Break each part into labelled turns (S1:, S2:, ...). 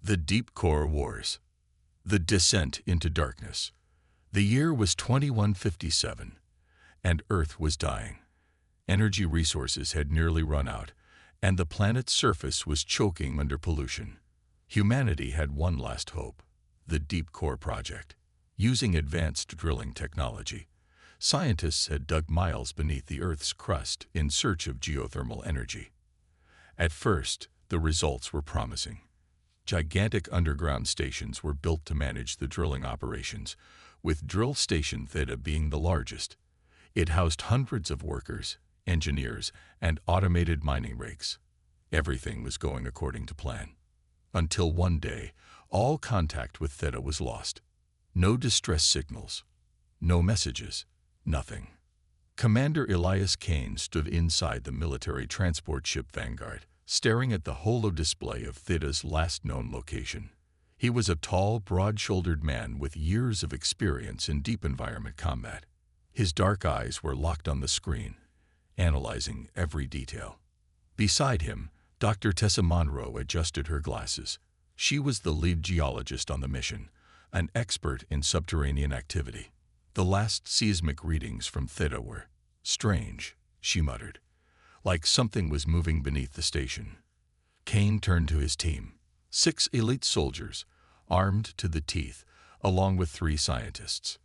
S1: The Deep Core Wars. The Descent into Darkness. The year was 2157, and Earth was dying. Energy resources had nearly run out, and the planet's surface was choking under pollution. Humanity had one last hope: the Deep Core Project. Using advanced drilling technology, scientists had dug miles beneath the Earth's crust in search of geothermal energy. At first, the results were promising. Gigantic underground stations were built to manage the drilling operations, with Drill Station Theta being the largest. It housed hundreds of workers, engineers, and automated mining rigs. Everything was going according to plan. Until one day, all contact with Theta was lost. No distress signals, no messages, nothing. Commander Elias Kane stood inside the military transport ship Vanguard, staring at the holo display of Theta's last known location. He was a tall, broad-shouldered man with years of experience in deep environment combat. His dark eyes were locked on the screen, analyzing every detail. Beside him, Dr. Tessa Monroe adjusted her glasses. She was the lead geologist on the mission, an expert in subterranean activity. The last seismic readings from Theta were strange, she muttered, like something was moving beneath the station. Kane turned to his team, 6 elite soldiers, armed to the teeth, along with 3 scientists.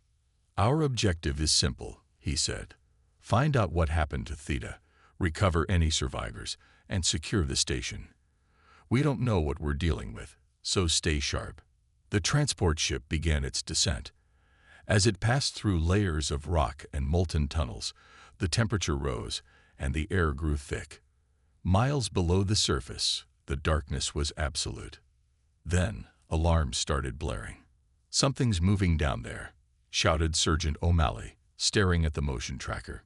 S1: "Our objective is simple," he said. "Find out what happened to Theta, recover any survivors, and secure the station. We don't know what we're dealing with, so stay sharp." The transport ship began its descent. As it passed through layers of rock and molten tunnels, the temperature rose and the air grew thick. Miles below the surface, the darkness was absolute. Then, alarms started blaring. "Something's moving down there," shouted Sergeant O'Malley, staring at the motion tracker.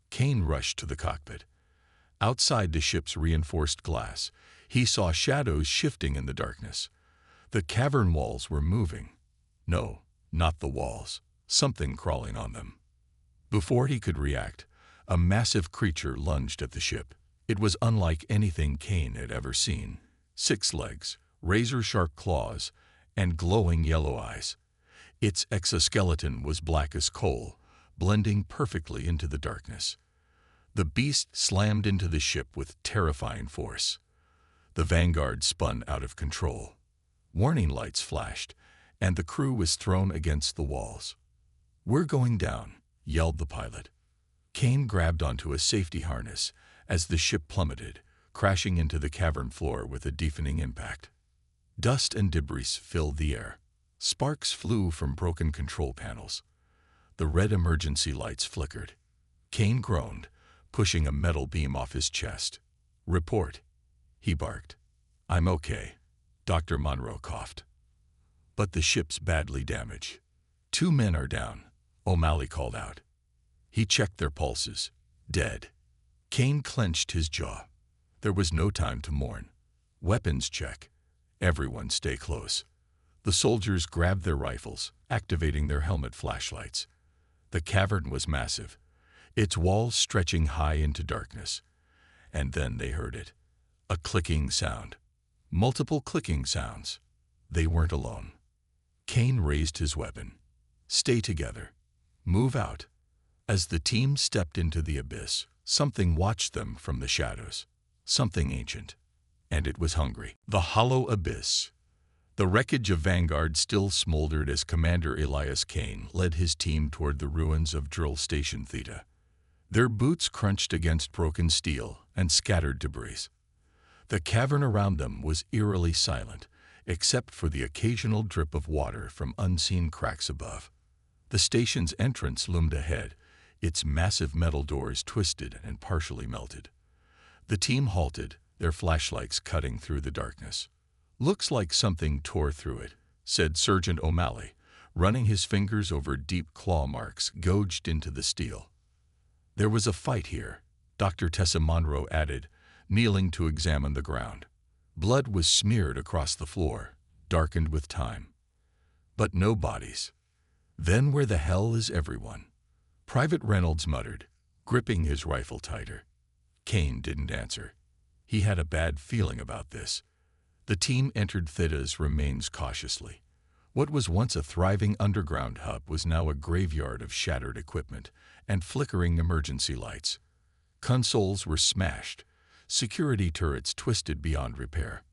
S1: Kane rushed to the cockpit. Outside the ship's reinforced glass, he saw shadows shifting in the darkness. The cavern walls were moving. No, not the walls. Something crawling on them. Before he could react, a massive creature lunged at the ship. It was unlike anything Kane had ever seen. 6 legs, razor-sharp claws, and glowing yellow eyes. Its exoskeleton was black as coal, blending perfectly into the darkness. The beast slammed into the ship with terrifying force. The Vanguard spun out of control. Warning lights flashed, and the crew was thrown against the walls. "We're going down," yelled the pilot. Kane grabbed onto a safety harness as the ship plummeted, crashing into the cavern floor with a deafening impact. Dust and debris filled the air. Sparks flew from broken control panels. The red emergency lights flickered. Kane groaned, pushing a metal beam off his chest. "Report," he barked. "I'm okay," Dr. Monroe coughed. "But the ship's badly damaged. 2 men are down," O'Malley called out. He checked their pulses. Dead. Kane clenched his jaw. There was no time to mourn. "Weapons check. Everyone stay close." The soldiers grabbed their rifles, activating their helmet flashlights. The cavern was massive, its walls stretching high into darkness. And then they heard it. A clicking sound. Multiple clicking sounds. They weren't alone. Kane raised his weapon. "Stay together. Move out." As the team stepped into the abyss, something watched them from the shadows. Something ancient. And it was hungry. The hollow abyss. The wreckage of Vanguard still smoldered as Commander Elias Kane led his team toward the ruins of Drill Station Theta. Their boots crunched against broken steel and scattered debris. The cavern around them was eerily silent, except for the occasional drip of water from unseen cracks above. The station's entrance loomed ahead, its massive metal doors twisted and partially melted. The team halted, their flashlights cutting through the darkness. "Looks like something tore through it," said Sergeant O'Malley, running his fingers over deep claw marks gouged into the steel. "There was a fight here," Dr. Tessa Monroe added, kneeling to examine the ground. Blood was smeared across the floor, darkened with time. But no bodies. "Then where the hell is everyone?" Private Reynolds muttered, gripping his rifle tighter. Kane didn't answer. He had a bad feeling about this. The team entered Theta's remains cautiously. What was once a thriving underground hub was now a graveyard of shattered equipment and flickering emergency lights. Consoles were smashed, security turrets twisted beyond repair.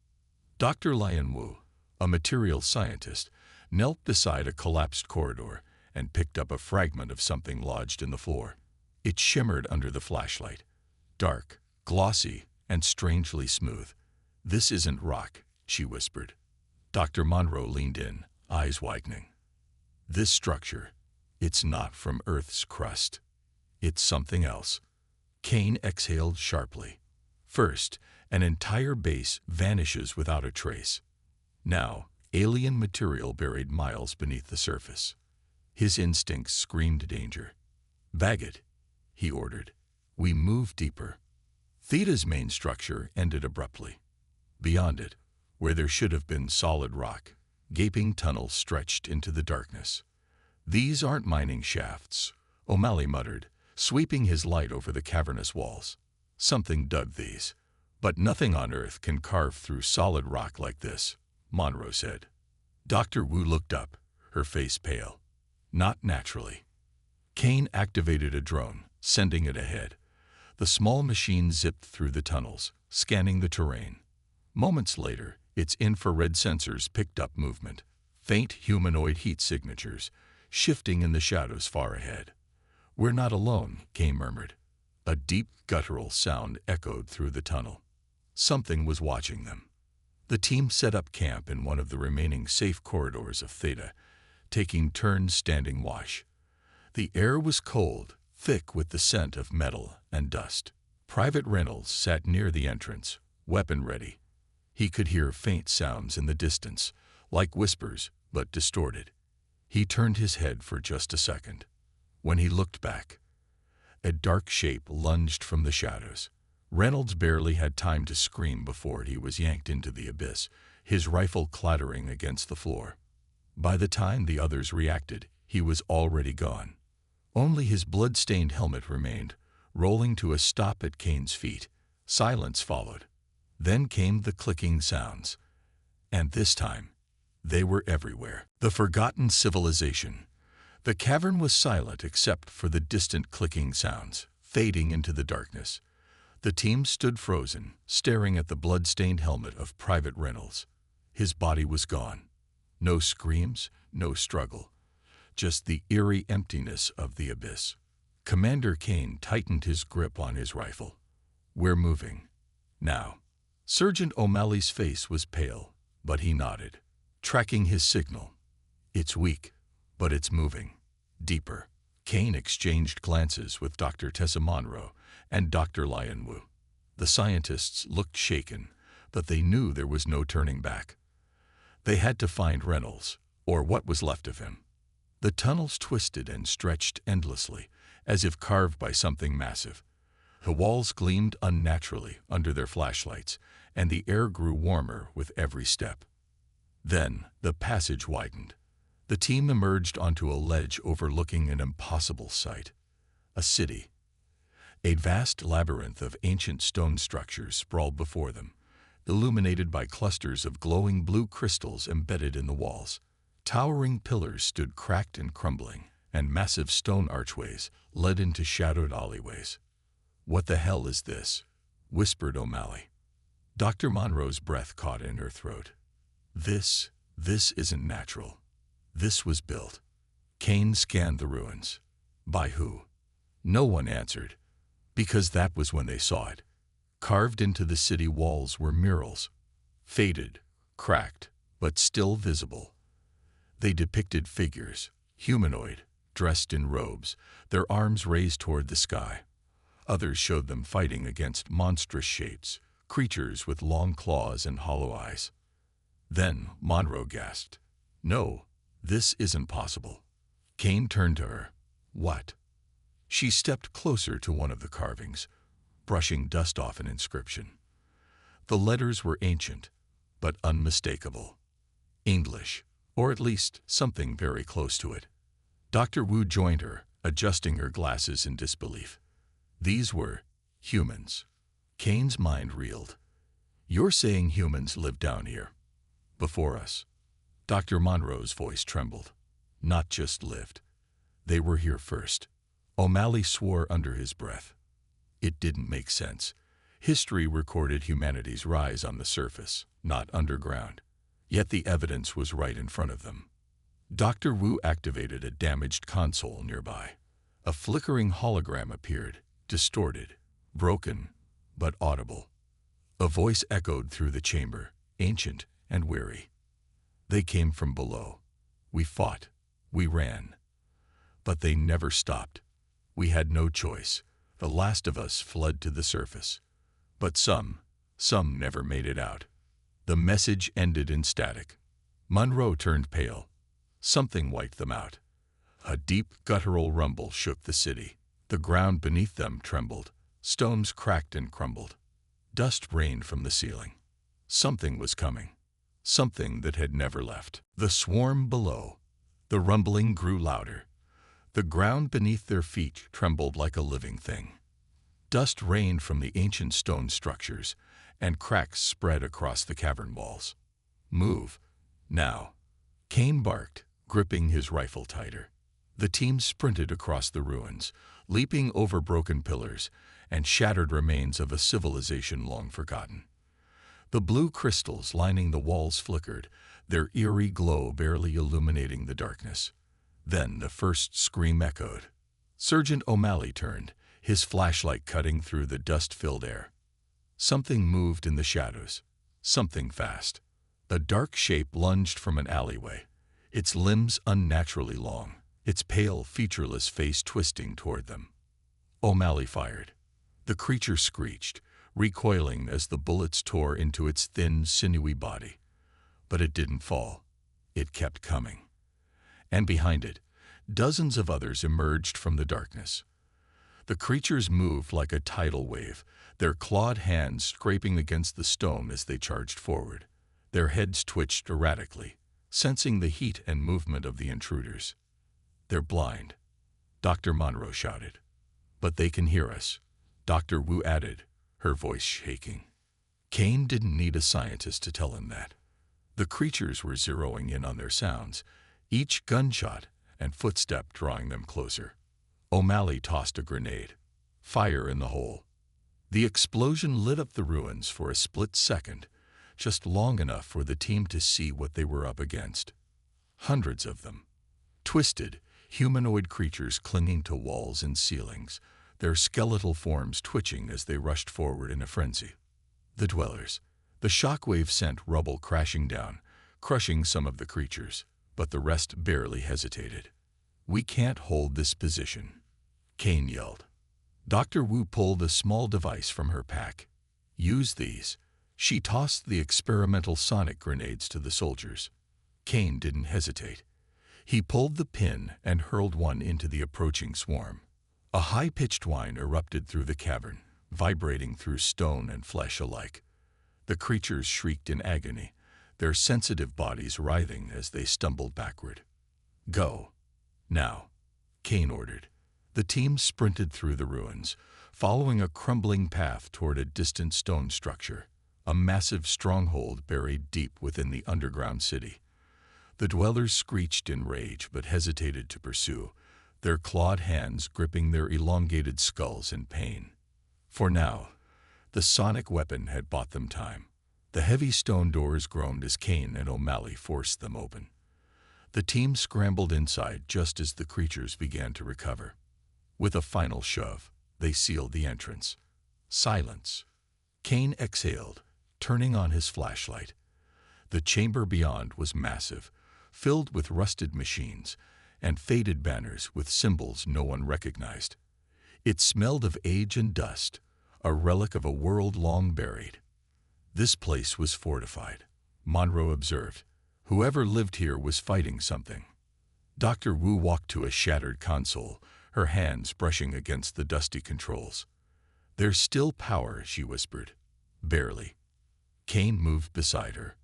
S1: Dr. Lian Wu, a materials scientist, knelt beside a collapsed corridor and picked up a fragment of something lodged in the floor. It shimmered under the flashlight, dark, glossy, and strangely smooth. "This isn't rock," she whispered. Dr. Monroe leaned in, eyes widening. "This structure, it's not from Earth's crust. It's something else." Kane exhaled sharply. First, an entire base vanishes without a trace. Now, alien material buried miles beneath the surface. His instincts screamed danger. "Bag it," he ordered. "We move deeper." Theta's main structure ended abruptly. Beyond it, where there should have been solid rock, gaping tunnels stretched into the darkness. "These aren't mining shafts," O'Malley muttered, sweeping his light over the cavernous walls. "Something dug these. But nothing on Earth can carve through solid rock like this," Monroe said. Dr. Wu looked up, her face pale. "Not naturally." Kane activated a drone, sending it ahead. The small machine zipped through the tunnels, scanning the terrain. Moments later, its infrared sensors picked up movement, faint humanoid heat signatures, shifting in the shadows far ahead. "We're not alone," Kane murmured. A deep, guttural sound echoed through the tunnel. Something was watching them. The team set up camp in one of the remaining safe corridors of Theta, taking turns standing watch. The air was cold, thick with the scent of metal and dust. Private Reynolds sat near the entrance, weapon ready. He could hear faint sounds in the distance, like whispers, but distorted. He turned his head for just a second. When he looked back, a dark shape lunged from the shadows. Reynolds barely had time to scream before he was yanked into the abyss, his rifle clattering against the floor. By the time the others reacted, he was already gone. Only his blood-stained helmet remained, rolling to a stop at Kane's feet. Silence followed. Then came the clicking sounds. And this time, they were everywhere. The forgotten civilization. The cavern was silent except for the distant clicking sounds, fading into the darkness. The team stood frozen, staring at the blood-stained helmet of Private Reynolds. His body was gone. No screams, no struggle. Just the eerie emptiness of the abyss. Commander Kane tightened his grip on his rifle. "We're moving. Now." Sergeant O'Malley's face was pale, but he nodded, tracking his signal. "It's weak, but it's moving. Deeper." Kane exchanged glances with Dr. Tessa Monroe and Dr. Lian Wu. The scientists looked shaken, but they knew there was no turning back. They had to find Reynolds, or what was left of him. The tunnels twisted and stretched endlessly, as if carved by something massive. The walls gleamed unnaturally under their flashlights, and the air grew warmer with every step. Then the passage widened. The team emerged onto a ledge overlooking an impossible sight. A city. A vast labyrinth of ancient stone structures sprawled before them, illuminated by clusters of glowing blue crystals embedded in the walls. Towering pillars stood cracked and crumbling, and massive stone archways led into shadowed alleyways. "What the hell is this?" whispered O'Malley. Dr. Monroe's breath caught in her throat. This isn't natural. This was built." Kane scanned the ruins. By who? No one answered, because that was when they saw it. Carved into the city walls were murals, faded, cracked, but still visible. They depicted figures, humanoid, dressed in robes, their arms raised toward the sky. Others showed them fighting against monstrous shapes, creatures with long claws and hollow eyes. Then Monroe gasped, "No, this isn't possible." Kane turned to her. "What?" She stepped closer to one of the carvings, brushing dust off an inscription. The letters were ancient, but unmistakable. English, or at least something very close to it. Dr. Wu joined her, adjusting her glasses in disbelief. These were humans. Kane's mind reeled. You're saying humans live down here, before us. Dr. Monroe's voice trembled. Not just lived. They were here first. O'Malley swore under his breath. It didn't make sense. History recorded humanity's rise on the surface, not underground. Yet the evidence was right in front of them. Dr. Wu activated a damaged console nearby. A flickering hologram appeared, distorted, broken, but audible. A voice echoed through the chamber, ancient and weary. They came from below. We fought. We ran. But they never stopped. We had no choice. The last of us fled to the surface. But some never made it out. The message ended in static. Monroe turned pale. Something wiped them out. A deep, guttural rumble shook the city. The ground beneath them trembled. Stones cracked and crumbled. Dust rained from the ceiling. Something was coming. Something that had never left. The swarm below. The rumbling grew louder. The ground beneath their feet trembled like a living thing. Dust rained from the ancient stone structures, and cracks spread across the cavern walls. Move. Now. Kane barked, gripping his rifle tighter. The team sprinted across the ruins, leaping over broken pillars and shattered remains of a civilization long forgotten. The blue crystals lining the walls flickered, their eerie glow barely illuminating the darkness. Then the first scream echoed. Sergeant O'Malley turned, his flashlight cutting through the dust-filled air. Something moved in the shadows. Something fast. A dark shape lunged from an alleyway, its limbs unnaturally long, its pale, featureless face twisting toward them. O'Malley fired. The creature screeched, recoiling as the bullets tore into its thin, sinewy body. But it didn't fall. It kept coming. And behind it, dozens of others emerged from the darkness. The creatures moved like a tidal wave, their clawed hands scraping against the stone as they charged forward. Their heads twitched erratically, sensing the heat and movement of the intruders. "They're blind," Dr. Monroe shouted. "But they can hear us," Dr. Wu added, her voice shaking. Kane didn't need a scientist to tell him that. The creatures were zeroing in on their sounds, each gunshot and footstep drawing them closer. O'Malley tossed a grenade. Fire in the hole. The explosion lit up the ruins for a split second, just long enough for the team to see what they were up against. Hundreds of them. Twisted, humanoid creatures clinging to walls and ceilings, their skeletal forms twitching as they rushed forward in a frenzy. The dwellers. The shockwave sent rubble crashing down, crushing some of the creatures, but the rest barely hesitated. "We can't hold this position," Kane yelled. Dr. Wu pulled a small device from her pack. "Use these." She tossed the experimental sonic grenades to the soldiers. Kane didn't hesitate. He pulled the pin and hurled one into the approaching swarm. A high-pitched whine erupted through the cavern, vibrating through stone and flesh alike. The creatures shrieked in agony, their sensitive bodies writhing as they stumbled backward. "Go. Now," Kane ordered. The team sprinted through the ruins, following a crumbling path toward a distant stone structure, a massive stronghold buried deep within the underground city. The dwellers screeched in rage but hesitated to pursue, their clawed hands gripping their elongated skulls in pain. For now, the sonic weapon had bought them time. The heavy stone doors groaned as Kane and O'Malley forced them open. The team scrambled inside just as the creatures began to recover. With a final shove, they sealed the entrance. Silence. Kane exhaled, turning on his flashlight. The chamber beyond was massive, filled with rusted machines and faded banners with symbols no one recognized. It smelled of age and dust, a relic of a world long buried. This place was fortified, Monroe observed. Whoever lived here was fighting something. Dr. Wu walked to a shattered console, her hands brushing against the dusty controls. "There's still power," she whispered. "Barely." Kane moved beside her.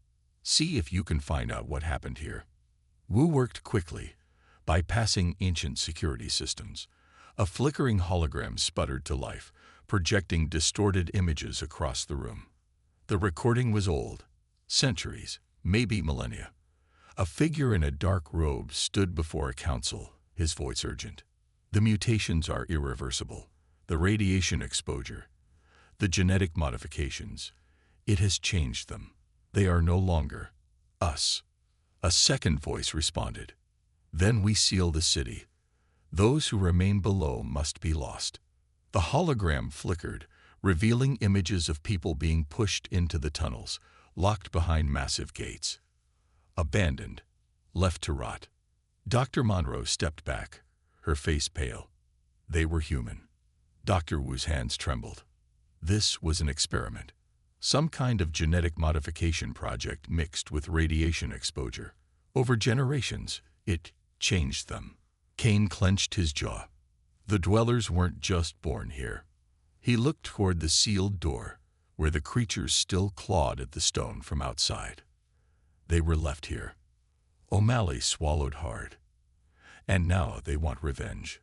S1: "See if you can find out what happened here." Wu worked quickly, bypassing ancient security systems. A flickering hologram sputtered to life, projecting distorted images across the room. The recording was old, centuries, maybe millennia. A figure in a dark robe stood before a council, his voice urgent. The mutations are irreversible. The radiation exposure, the genetic modifications, it has changed them. They are no longer us. A second voice responded. Then we seal the city. Those who remain below must be lost. The hologram flickered, revealing images of people being pushed into the tunnels, locked behind massive gates. Abandoned, left to rot. Dr. Monroe stepped back, her face pale. They were human. Dr. Wu's hands trembled. This was an experiment. Some kind of genetic modification project mixed with radiation exposure. Over generations, it changed them. Kane clenched his jaw. The dwellers weren't just born here. He looked toward the sealed door, where the creatures still clawed at the stone from outside. They were left here. O'Malley swallowed hard. And now they want revenge.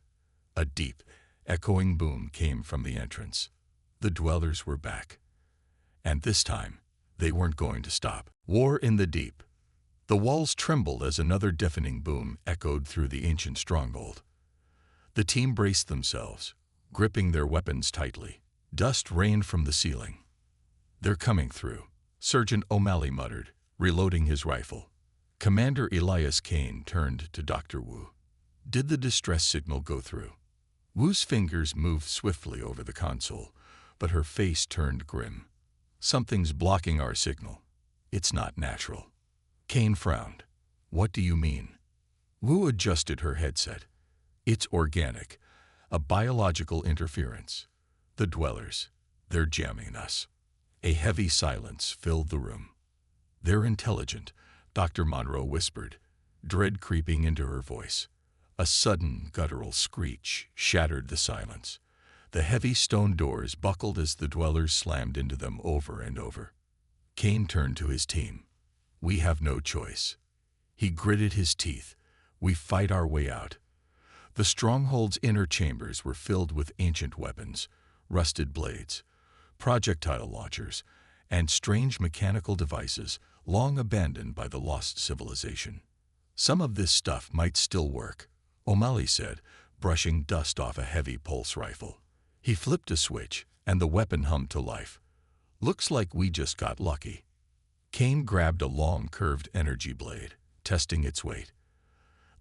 S1: A deep, echoing boom came from the entrance. The dwellers were back. And this time, they weren't going to stop. War in the deep. The walls trembled as another deafening boom echoed through the ancient stronghold. The team braced themselves, gripping their weapons tightly. Dust rained from the ceiling. They're coming through, Sergeant O'Malley muttered, reloading his rifle. Commander Elias Kane turned to Dr. Wu. Did the distress signal go through? Wu's fingers moved swiftly over the console, but her face turned grim. Something's blocking our signal. It's not natural. Kane frowned. What do you mean? Wu adjusted her headset. It's organic, a biological interference. The dwellers, they're jamming us. A heavy silence filled the room. They're intelligent, Dr. Monroe whispered, dread creeping into her voice. A sudden guttural screech shattered the silence. The heavy stone doors buckled as the dwellers slammed into them over and over. Kane turned to his team. We have no choice. He gritted his teeth. We fight our way out. The stronghold's inner chambers were filled with ancient weapons, rusted blades, projectile launchers, and strange mechanical devices long abandoned by the lost civilization. Some of this stuff might still work, O'Malley said, brushing dust off a heavy pulse rifle. He flipped a switch, and the weapon hummed to life. Looks like we just got lucky. Kane grabbed a long, curved energy blade, testing its weight.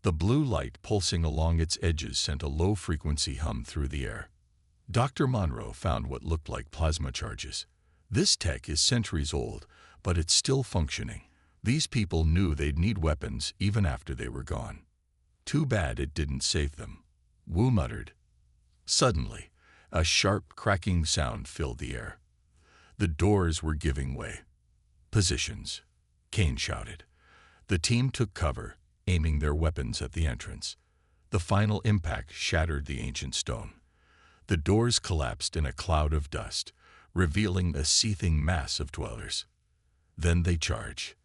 S1: The blue light pulsing along its edges sent a low-frequency hum through the air. Dr. Monroe found what looked like plasma charges. This tech is centuries old, but it's still functioning. These people knew they'd need weapons even after they were gone. Too bad it didn't save them, Wu muttered. Suddenly, a sharp, cracking sound filled the air. The doors were giving way. Positions, Kane shouted. The team took cover, aiming their weapons at the entrance. The final impact shattered the ancient stone. The doors collapsed in a cloud of dust, revealing a seething mass of dwellers. Then they charged.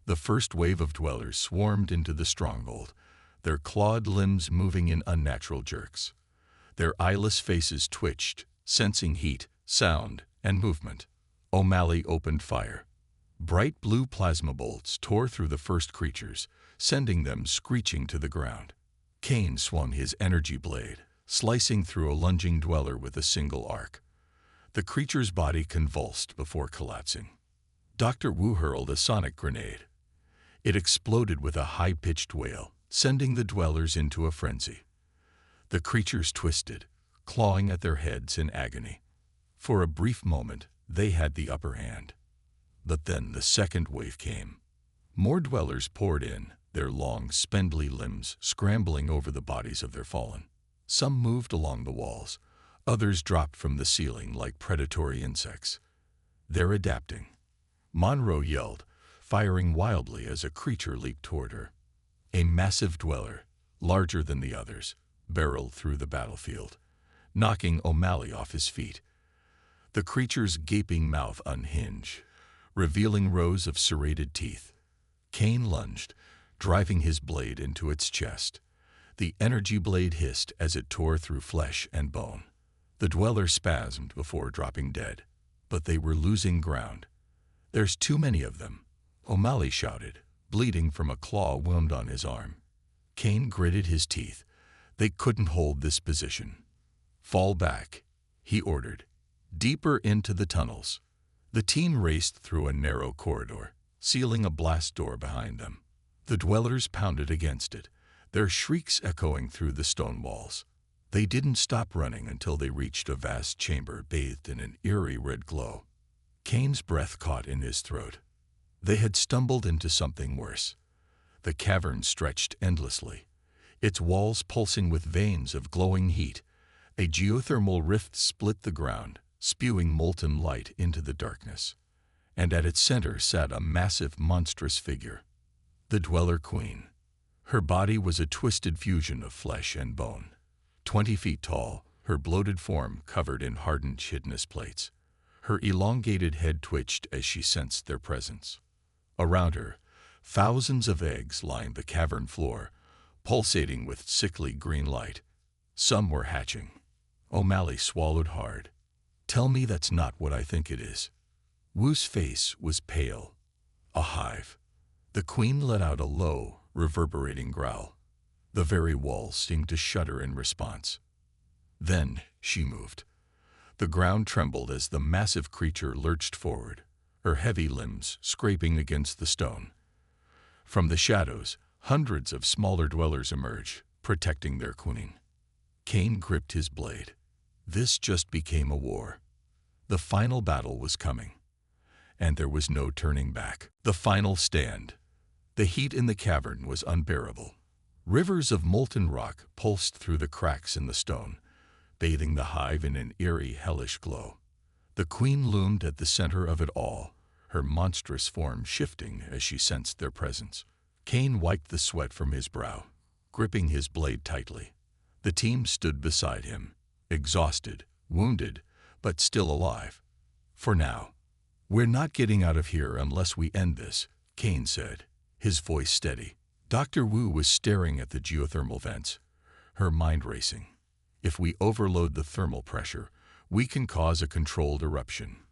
S1: The first wave of dwellers swarmed into the stronghold, their clawed limbs moving in unnatural jerks. Their eyeless faces twitched, sensing heat, sound, and movement. O'Malley opened fire. Bright blue plasma bolts tore through the first creatures, sending them screeching to the ground. Kane swung his energy blade, slicing through a lunging dweller with a single arc. The creature's body convulsed before collapsing. Dr. Wu hurled a sonic grenade. It exploded with a high-pitched wail, sending the dwellers into a frenzy. The creatures twisted, clawing at their heads in agony. For a brief moment, they had the upper hand. But then the second wave came. More dwellers poured in, their long, spindly limbs scrambling over the bodies of their fallen. Some moved along the walls. Others dropped from the ceiling like predatory insects. They're adapting. Monroe yelled, firing wildly as a creature leaped toward her. A massive dweller, larger than the others, barreled through the battlefield, knocking O'Malley off his feet. The creature's gaping mouth unhinged, revealing rows of serrated teeth. Kane lunged, driving his blade into its chest. The energy blade hissed as it tore through flesh and bone. The dweller spasmed before dropping dead, but they were losing ground. "There's too many of them," O'Malley shouted, bleeding from a claw wound on his arm. Kane gritted his teeth. They couldn't hold this position. "Fall back," he ordered. "Deeper into the tunnels." The team raced through a narrow corridor, sealing a blast door behind them. The dwellers pounded against it, their shrieks echoing through the stone walls. They didn't stop running until they reached a vast chamber bathed in an eerie red glow. Kane's breath caught in his throat. They had stumbled into something worse. The cavern stretched endlessly, its walls pulsing with veins of glowing heat. A geothermal rift split the ground, spewing molten light into the darkness. And at its center sat a massive, monstrous figure, the Dweller Queen. Her body was a twisted fusion of flesh and bone. 20 feet tall, her bloated form covered in hardened chitinous plates. Her elongated head twitched as she sensed their presence. Around her, thousands of eggs lined the cavern floor, pulsating with sickly green light. Some were hatching. O'Malley swallowed hard. "Tell me that's not what I think it is." Wu's face was pale. "A hive." The queen let out a low, reverberating growl. The very walls seemed to shudder in response. Then she moved. The ground trembled as the massive creature lurched forward, her heavy limbs scraping against the stone. From the shadows, hundreds of smaller dwellers emerged, protecting their queen. Kane gripped his blade. This just became a war. The final battle was coming, and there was no turning back. The final stand. The heat in the cavern was unbearable. Rivers of molten rock pulsed through the cracks in the stone, bathing the hive in an eerie, hellish glow. The queen loomed at the center of it all, her monstrous form shifting as she sensed their presence. Kane wiped the sweat from his brow, gripping his blade tightly. The team stood beside him, exhausted, wounded, but still alive. "For now. We're not getting out of here unless we end this," Kane said, his voice steady. Dr. Wu was staring at the geothermal vents, her mind racing. "If we overload the thermal pressure, we can cause a controlled eruption."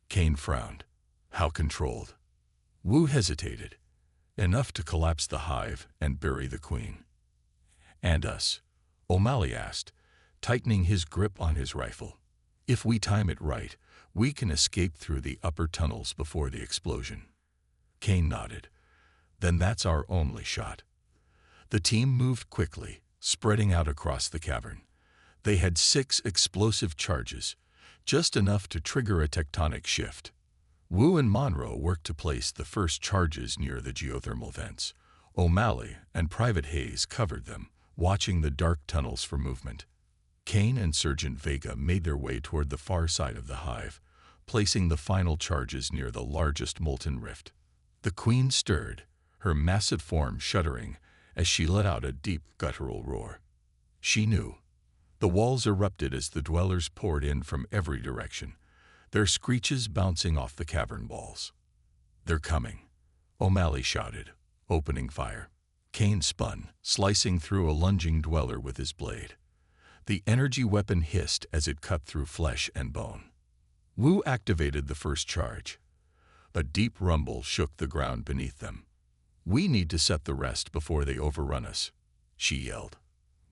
S1: Kane frowned. "How controlled?" Wu hesitated. "Enough to collapse the hive and bury the queen." "And us?" O'Malley asked, tightening his grip on his rifle. "If we time it right, we can escape through the upper tunnels before the explosion." Kane nodded. "Then that's our only shot." The team moved quickly, spreading out across the cavern. They had 6 explosive charges, just enough to trigger a tectonic shift. Wu and Monroe worked to place the first charges near the geothermal vents. O'Malley and Private Hayes covered them, watching the dark tunnels for movement. Kane and Sergeant Vega made their way toward the far side of the hive, placing the final charges near the largest molten rift. The queen stirred, her massive form shuddering as she let out a deep guttural roar. She knew. The walls erupted as the dwellers poured in from every direction, their screeches bouncing off the cavern walls. "They're coming," O'Malley shouted, opening fire. Kane spun, slicing through a lunging dweller with his blade. The energy weapon hissed as it cut through flesh and bone. Wu activated the first charge. A deep rumble shook the ground beneath them. "We need to set the rest before they overrun us," she yelled.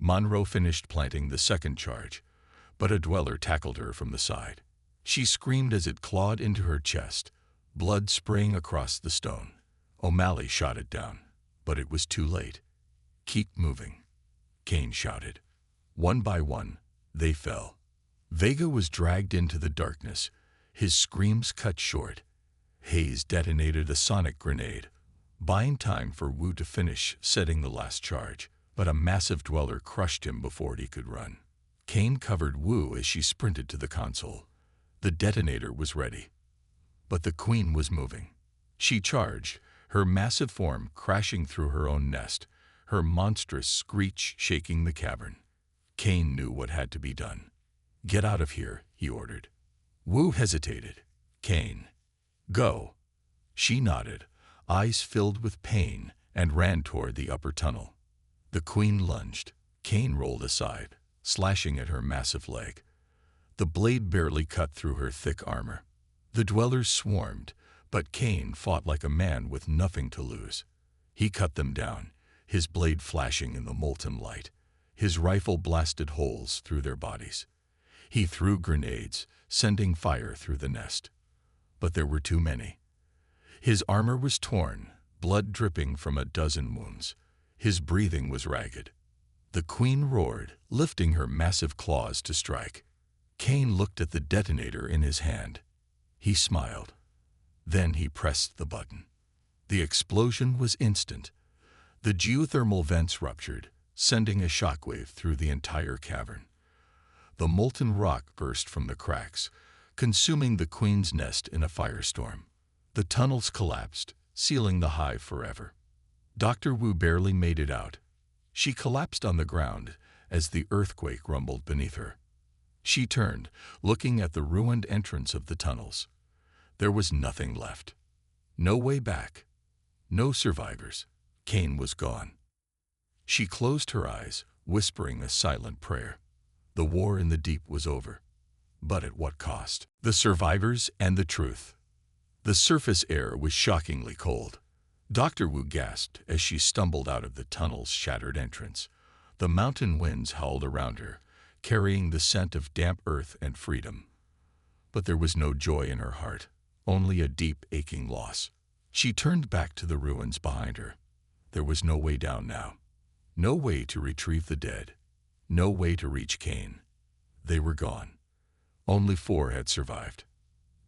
S1: Monroe finished planting the second charge, but a dweller tackled her from the side. She screamed as it clawed into her chest, blood spraying across the stone. O'Malley shot it down, but it was too late. "Keep moving," Kane shouted. One by one, they fell. Vega was dragged into the darkness, his screams cut short. Hayes detonated a sonic grenade, buying time for Wu to finish setting the last charge, but a massive dweller crushed him before he could run. Kane covered Wu as she sprinted to the console. The detonator was ready. But the queen was moving. She charged, her massive form crashing through her own nest, her monstrous screech shaking the cavern. Kane knew what had to be done. "Get out of here," he ordered. Wu hesitated. "Kane." "Go." She nodded, eyes filled with pain, and ran toward the upper tunnel. The queen lunged. Kane rolled aside, slashing at her massive leg. The blade barely cut through her thick armor. The dwellers swarmed, But Cain fought like a man with nothing to lose. He cut them down, his blade flashing in the molten light. His rifle blasted holes through their bodies. He threw grenades, sending fire through the nest. But there were too many. His armor was torn, blood dripping from a dozen wounds. His breathing was ragged. The queen roared, lifting her massive claws to strike. Cain looked at the detonator in his hand. He smiled. Then he pressed the button. The explosion was instant. The geothermal vents ruptured, sending a shockwave through the entire cavern. The molten rock burst from the cracks, consuming the queen's nest in a firestorm. The tunnels collapsed, sealing the hive forever. Dr. Wu barely made it out. She collapsed on the ground as the earthquake rumbled beneath her. She turned, looking at the ruined entrance of the tunnels. There was nothing left. No way back. No survivors. Cain was gone. She closed her eyes, whispering a silent prayer. The war in the deep was over. But at what cost? The survivors and the truth. The surface air was shockingly cold. Dr. Wu gasped as she stumbled out of the tunnel's shattered entrance. The mountain winds howled around her, carrying the scent of damp earth and freedom. But there was no joy in her heart, only a deep, aching loss. She turned back to the ruins behind her. There was no way down now. No way to retrieve the dead. No way to reach Cain. They were gone. Only 4 had survived.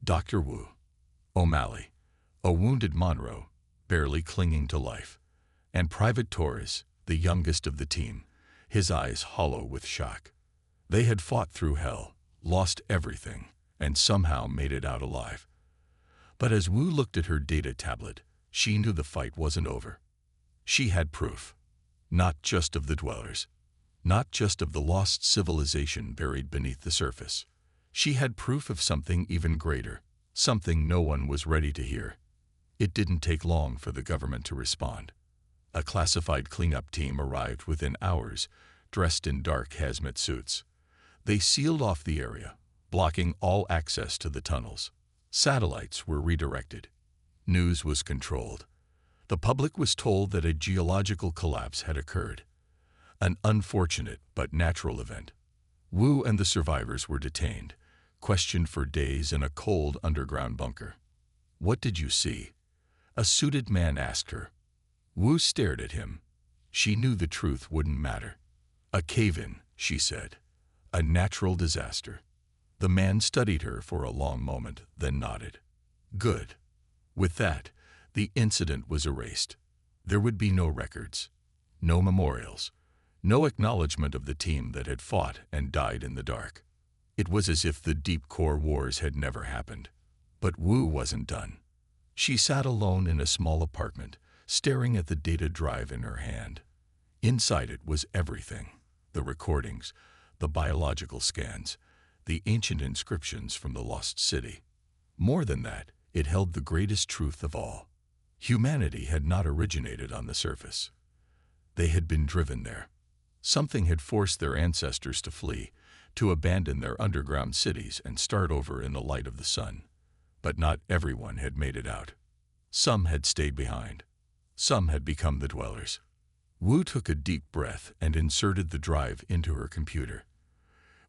S1: Dr. Wu, O'Malley, a wounded Monroe, barely clinging to life, and Private Torres, the youngest of the team, his eyes hollow with shock. They had fought through hell, lost everything, and somehow made it out alive. But as Wu looked at her data tablet, she knew the fight wasn't over. She had proof. Not just of the dwellers. Not just of the lost civilization buried beneath the surface. She had proof of something even greater, something no one was ready to hear. It didn't take long for the government to respond. A classified cleanup team arrived within hours, dressed in dark hazmat suits. They sealed off the area, blocking all access to the tunnels. Satellites were redirected. News was controlled. The public was told that a geological collapse had occurred. An unfortunate but natural event. Wu and the survivors were detained, questioned for days in a cold underground bunker. "What did you see?" a suited man asked her. Wu stared at him. She knew the truth wouldn't matter. "A cave-in," she said. "A natural disaster." The man studied her for a long moment, then nodded. "Good." With that, the incident was erased. There would be no records, no memorials, no acknowledgement of the team that had fought and died in the dark. It was as if the deep core wars had never happened. But Wu wasn't done. She sat alone in a small apartment, staring at the data drive in her hand. Inside it was everything: the recordings, the biological scans, the ancient inscriptions from the lost city. More than that, it held the greatest truth of all. Humanity had not originated on the surface. They had been driven there. Something had forced their ancestors to flee, to abandon their underground cities and start over in the light of the sun. But not everyone had made it out. Some had stayed behind. Some had become the dwellers. Wu took a deep breath and inserted the drive into her computer.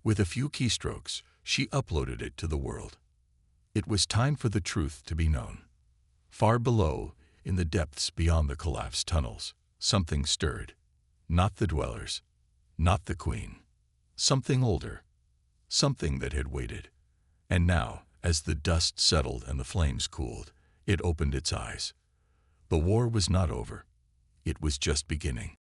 S1: With a few keystrokes, she uploaded it to the world. It was time for the truth to be known. Far below, in the depths beyond the collapsed tunnels, something stirred. Not the dwellers, not the queen. Something older, something that had waited. And now, as the dust settled and the flames cooled, it opened its eyes. The war was not over. It was just beginning.